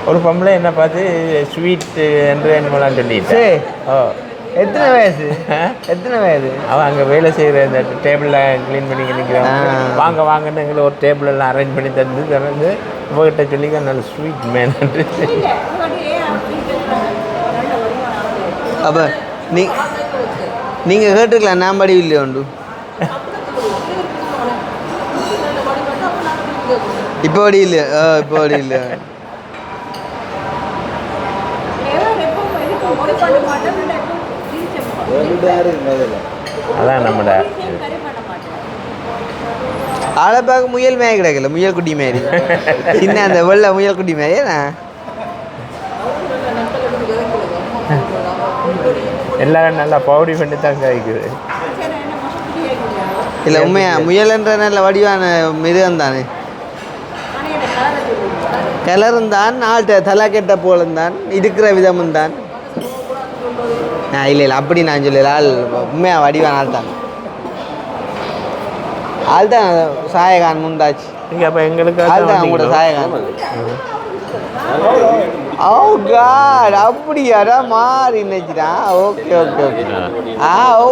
ஒரு பொம்பளை என்ன பார்த்து ஸ்வீட் என்று என்னலாம் சொல்லிட்டு. எத்தனை வயசு? அவன் அங்கே வேலை செய்கிற இந்த டேபிளில் க்ளீன் பண்ணி நிற்கிறான். வாங்கன்னு எங்களை ஒரு டேபிள் எல்லாம் அரேஞ்ச் பண்ணி திறந்து உங்ககிட்ட சொல்லிக்க நல்ல ஸ்வீட் மேன். அப்போ நீங்கள் கேட்டுக்கலாம் நான் படிவில்லை உண்டு. இப்போ அப்படி இல்லை இப்போ அப்படி இல்லை அதான் நம்மட ஆளை பார்க்க முயல் மேய கிடைக்கல முயல் குட்டி மாரி சின்ன அந்த வெள்ளை முயல் குட்டி மாரி எல்லாரும் நல்லா பவுடி பண்ணி தான் காய்க்குது. இல்லை உண்மையா முயல்ன்ற நல்ல வடிவான மிருகம் தானே கலரும் தான் ஆள்கிட்ட தலை கெட்ட போலும் தான் இருக்கிற விதமும் தான் இல்லை இல்லை அப்படி நான் சொல்லல ஆள் உண்மையா வடிவான ஆள் தான் ஆள் தான் சாயகான் முண்டாச்சு இங்கே அப்போ எங்களுக்கு ஆள் தான் உங்களோட சாயகான் ஓ காட் அப்படியாடா மாறி நினைச்சிட்டான் ஓகே ஓகே ஓகே ஓ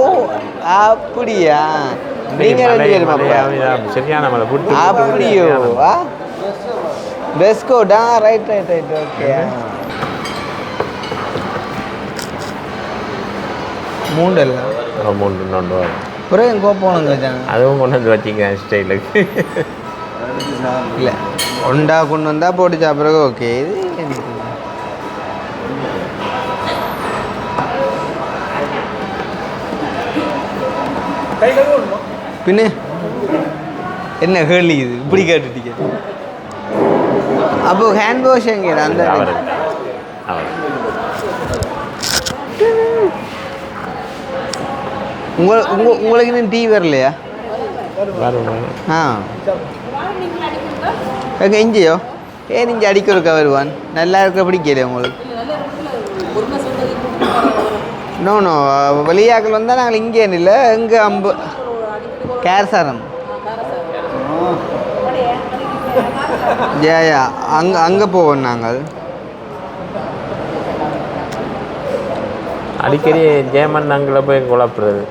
அப்படியா நீங்க ரெண்டு பேரும் சரியான மழை புட்டு அப்படியோ ட்ரெஸ் கோடா ரைட் ரைட் ரைட் ஓகே மூண்டல்ல மூன்று நோண்டு வரும் அப்புறம் எங்கே போகணுங்க அதுவும் கொண்டு வந்து வச்சிக்கிறேன் ஸ்டைலுக்கு இல்லை ஒண்டா கொண்டு வந்தால் போட்டு சாப்பிட்றதுக்கு ஓகே இது பின்ன என்ன கேள்வி இது இப்படி கேட்டுட்டீங்க அப்போ ஹேண்ட் வாஷ் எங்கே அந்த உங்களுக்கு இன்னும் டீ வரலையா ஆ எங்க இஞ்சியோ ஏன் இஞ்சி அடிக்கிறக்கா வருவான் நல்லா இருக்க பிடிக்கலையா உங்களுக்கு நோ நோ வெளியாக்கள் வந்தால் நாங்கள் இங்கே இல்லை எங்கே அம்பு கேர்சாரம் யா அங்கே போவோம் நாங்கள் அடிக்கடி ஜேமன் அங்கே போய் குழப்புறது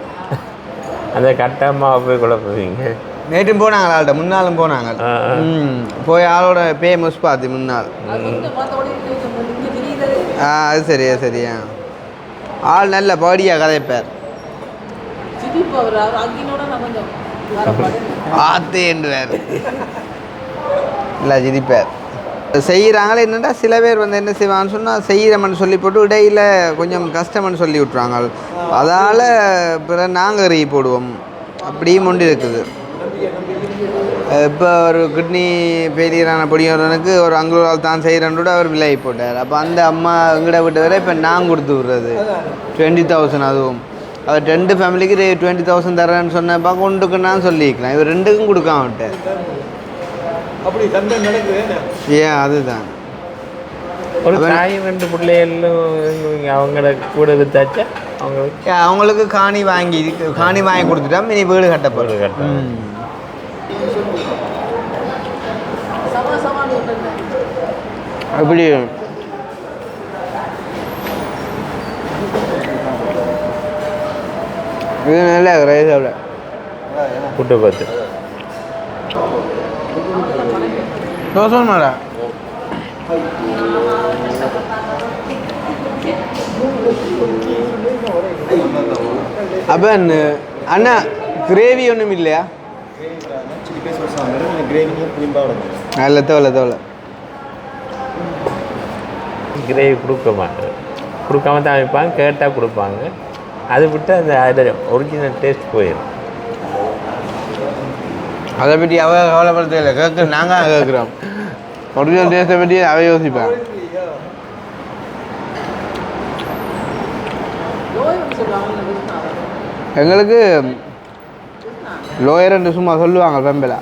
அந்த கட்டம்மாவை போய் குழப்புவீங்க நேற்றும் போனாங்க ஆள்கிட்ட முன்னாலும் போனாங்க போய் ஆளோட ஃபேமஸ் பார்த்து முன்னால் அது சரியா சரியா ஆள் நல்ல பாடியாக கதைப்பார் ஆத்தேன்றார் இல்லை ஜிதிப்பார் செய்கிறாங்களே என்னென்னா சில பேர் வந்து என்ன செய்வாங்கன்னு சொன்னால் செய்கிறமன்னு சொல்லி போட்டு இடையில் கொஞ்சம் கஷ்டம்னு சொல்லி விட்ருவாங்க அதால் பிறகு நாங்கள் ரீ போடுவோம் அப்படியும் ஒன்று இருக்குது இப்போ ஒரு கிட்னி ஃபெயிலியரான பொடியவனுக்கு ஒரு அங்குலால் தான் செய்கிறன்றோட அவர் விலை போட்டார் அப்போ அந்த அம்மா எங்கிட்ட விட்டு வர இப்போ நான் கொடுத்து விட்றது 20,000 அதுவும் அவர் 2 ஃபேமிலிக்கு 20,000 தரேன்னு சொன்னப்பா கொண்டுக்குன்னு சொல்லிக்கலாம் இவர் 2க்கும் கொடுக்காம விட்டார் அப்படி சண்டை நடக்குது ஏன் அதுதான் ஒரு தாயும் 2 பிள்ளைகளும் அவங்கள கூட வித்தாச்சா அவங்களுக்கு காணி வாங்கி கொடுத்துட்டோம் இனி வீடு கட்டப்படும் அப்படி இது நல்லா ரைஸ் சாப்பிட புட்டு பார்த்து தோசை மாடா அப்போ அண்ணா கிரேவி ஒன்றும் இல்லையா நல்ல தோலை கிரேவி கொடுக்காம தான் வைப்பாங்க கேட்டால் கொடுப்பாங்க அது விட்டு அந்த அதில் ஒரிஜினல் டேஸ்ட் போயிடும் அதை பற்றி அவ கவலைப்படுத்த இல்லை நாங்கள் கேட்குறோம் ஒரிஜினல் டேஸ்ட்டை பற்றி அவ யோசிப்பேன் எங்களுக்கு லோயர்ன்னு சும்மா சொல்லுவாங்க பெம்பலா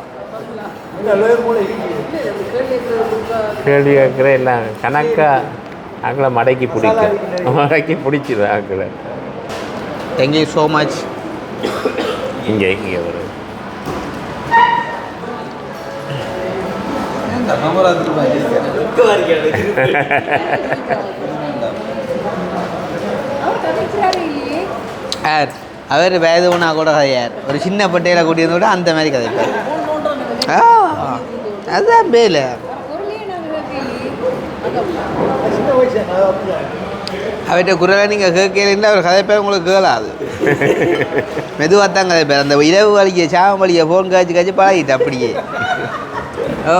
கேள்வி கேட்குற எல்லாம் கணக்காக ஆக்களை மடக்கி பிடிச்சிது ஆக்களை தேங்க்யூ ஸோ மச் இங்கே ஒரு யார் அவர் வயது ஒன்றா கூட கதையார் ஒரு சின்ன பட்டையில் கூட்டியது கூட அந்த மாதிரி கதைப்பார் அதுதான் பேல அவர்கிட்ட குரலை நீங்கள் கேட்கல அவர் கதைப்பார் உங்களுக்கு கேளாது மெதுவாக தான் கதைப்பார் அந்த இரவு வலிக்க சாம வலிக்க ஃபோன் காய்ச்சி பழகிட்டு அப்படியே ஓ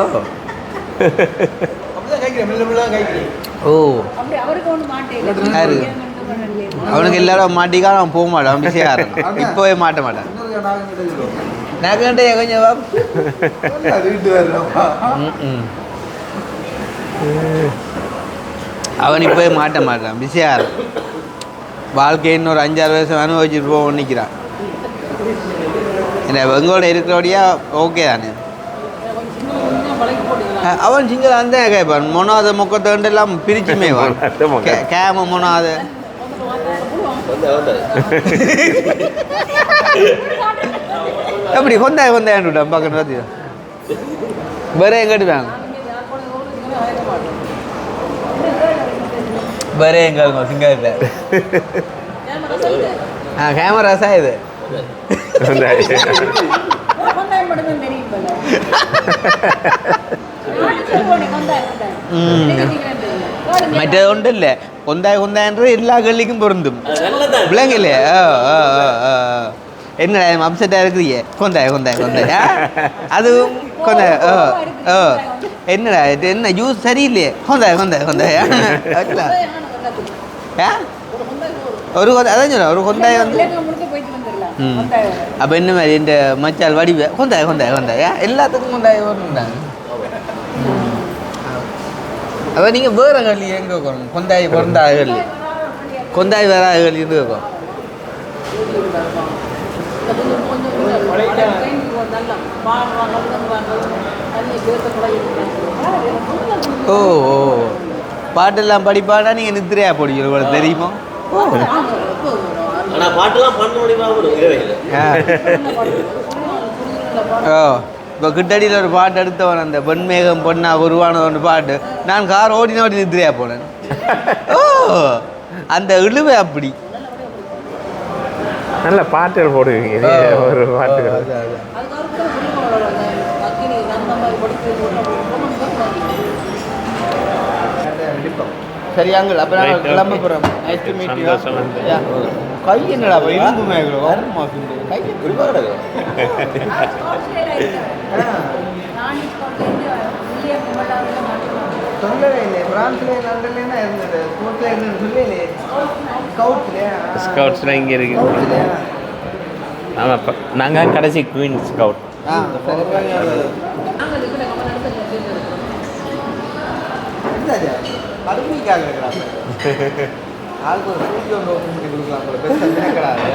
அப்படிதான் கைக்கிறேன் மெல்ல மெல்ல கைக்கிறேன் ஓ யாரு அவனுக்கு எல்லாரும் மாட்டிக்கா அவன் போக மாட்டான் அவன் பிஸியாக இப்போவே மாட்ட மாட்டான் நகண்டே கொஞ்சம் வீட்டு வரலப்பா அவன் இப்போவே மாட்ட மாட்டான் பிஸியாக வாழ்க்கை இன்னொரு 5-6 வருஷம் அனுபவிச்சுட்டு போவோம் நிற்கிறான் இல்லை எங்களோட இருக்கிறபடியா ஓகே தானே அவன் சிங்கிள் அந்த கேட்பான் மொனாத முக்கத்தண்டு எல்லாம் பிரிச்சுமே கேம மொனாத எப்படி கொந்தாயிட்டான் பக்கத்து வேற எங்கிட்டு வாங்க வேற எங்க சிங்காரில் கேமரா ரசா இது മറ്റേ ഉണ്ടല്ലേ കൊന്തായ എല്ലാ കള്ളിക്കും പൊരുന്തും വിളങ്ങില്ലേ என்னடா அப்செட்டாக இருக்கிறீங்க கொந்தாய அதுவும் கொந்தாய என்னடா இது என்ன ஜூஸ் சரியில்லையே கொந்தாய ஒரு அதான் சொல்ல ஒரு கொந்தாய வந்து அப்போ என்ன மாதிரி இந்த மச்சால் வடிவ கொந்தாய எல்லாத்துக்கும் கொந்தாய வரணுண்டாங்க அப்போ நீங்கள் வேறு கல்லி எங்கே வைக்கணும் கொந்தாய் பிறந்தாய கல்லி கொந்தாய் வேற கல்லி இருந்து வைக்கும் ஓ ஓ பாட்டெல்லாம் படிப்பாடா நீங்கள் நித்திரையா போடுவீங்க உங்களுக்கு தெரியுமா ஆனா பாட்டுலாம் பண்ண முடியுமா ஓ இப்போ கிட்டடியில் ஒரு பாட்டு எடுத்தவன் அந்த பெண்மேகம் பொண்ணா உருவான ஒரு பாட்டு நான் கார் ஓடி நித்திரையா போனேன் ஓ அந்த இழுவை அப்படி நல்ல பாட்டுகள் போடுவீங்க ஒரு பாட்டுகள் சரி அங்கிள் அப்போ நான் கிளம்ப போகிறேன் நைஸ் டு மீட் யூ கை என்னடா இரும்பு மேகம் கை சொல்லவே இல்லை பிரான்ஸ்ல லண்டன்ல இருந்தது ஸ்போர்ட்ஸ்ல என்னன்னு சொல்லலே ஸ்கவுட்ஸ்ல இங்கே இருக்கு ஆமாம் நாங்கள் கடைசி குவீன் ஸ்கவுட் கடுமைக்காக இருக்கிறாங்க ஆளுக்கு ஒரு ஸ்டூடியோ ஓப்பன் பண்ணி கொடுக்கலாம் பெருசாக கிடையாது